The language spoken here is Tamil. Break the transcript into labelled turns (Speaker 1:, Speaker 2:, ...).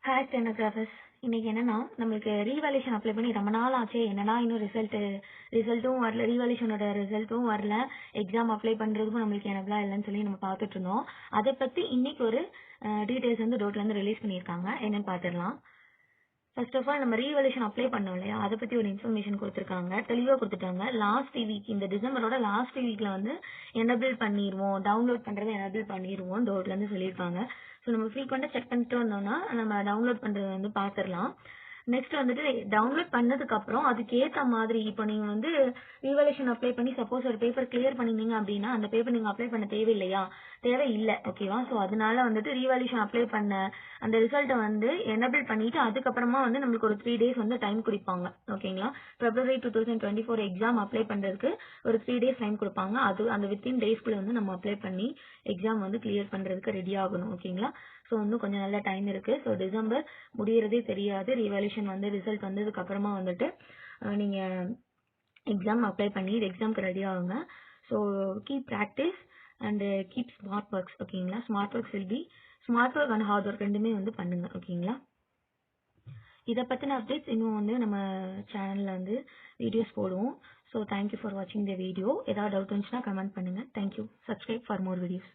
Speaker 1: Hi stenographers. இன்னைக்கு என்னன்னா நம்மளுக்கு ரீவேல்யூஷன் அப்ளை பண்ணி ரொம்ப நாள் ஆச்சு. என்னன்னா இன்னும் ரிசல்ட்டும் வரல, ரீவேல்யூஷனோட ரிசல்ட்டும் வரல, எக்ஸாம் அப்ளை பண்றதுக்கும் நம்மளுக்கு எனபிளா இல்லைன்னு சொல்லி நம்ம பார்த்துட்டு இருந்தோம். அதை பத்தி இன்னைக்கு ஒரு டீடைல்ஸ் வந்து டோட்ல இருந்து ரிலீஸ் பண்ணியிருக்காங்க. என்னன்னு பார்த்துடலாம். ஃபர்ஸ்ட் ஆஃப் ஆல் நம்ம ரீவேல்யூஷன் அப்ளை பண்ணோம் இல்லையா, அதை பத்தி ஒரு இன்ஃபர்மேஷன் கொடுத்துருக்காங்க, தெளிவாக கொடுத்துட்டாங்க. லாஸ்ட் வீக், இந்த டிசம்பரோட லாஸ்ட் வீக்ல வந்து எனபிள் பண்ணிடுவோம், டவுன்லோட் பண்றதை எனபிள் பண்ணிடுவோம் டோட்ல இருந்து சொல்லியிருக்காங்க. ஸோ நம்ம ஃப்ரீக்வெண்ட்டாக செக் பண்ணிட்டு வந்தோம்னா நம்ம டவுன்லோட் பண்றது வந்து பார்த்துடலாம். நெக்ஸ்ட் வந்துட்டு டவுன்லோட் பண்ணதுக்கு அப்புறம் அதுக்கேற்ற மாதிரி இப்போ நீங்க வந்து ரீவேல்யூஷன் அப்ளை பண்ணி சப்போஸ் ஒரு பேப்பர் கிளியர் பண்ணினீங்க அப்படின்னா அந்த பேப்பர் நீங்க அப்ளை பண்ண தேவையில்லையா, தேவையில்லை, ஓகேவா. ஸோ அதனால வந்துட்டு ரீவேல்யூஷன் அப்ளை பண்ண அந்த ரிசல்ட்டை வந்து எனபிள் பண்ணிட்டு அதுக்கப்புறமா வந்து நம்மளுக்கு ஒரு 3 days வந்து டைம் கொடுப்பாங்க, ஓகேங்களா. February 2024 எக்ஸாம் அப்ளை பண்றதுக்கு ஒரு 3 days டைம் கொடுப்பாங்க. அது அந்த வித்தின் டேஸ்க்குள்ள வந்து நம்ம அப்ளை பண்ணி எக்ஸாம் வந்து கிளியர் பண்றதுக்கு ரெடி ஆகணும், ஓகேங்களா. ஸோ இன்னும் கொஞ்சம் நல்ல டைம் இருக்கு. ஸோ டிசம்பர் முடியறதே தெரியாது. ரீவேல்யூஷன் வந்து ரிசல்ட் வந்ததுக்கு அப்புறமா வந்துட்டு நீங்க எக்ஸாம் அப்ளை பண்ணி எக்ஸாம்க்கு ரெடி ஆகுங்க. So keep practice and keep smart works, ஓகேங்களா. Smart work and hard work ரெண்டுமே வந்து பண்ணுங்க, ஓகேங்களா. இதை பற்றின அப்டேட்ஸ் இன்னும் வந்து நம்ம சேனலில் வந்து வீடியோஸ் போடுவோம். ஸோ தேங்க்யூ ஃபார் வாட்சிங் த வீடியோ. ஏதாவது டவுட் இருந்துச்சுன்னா கமெண்ட் பண்ணுங்கள். Thank you. Subscribe for more videos.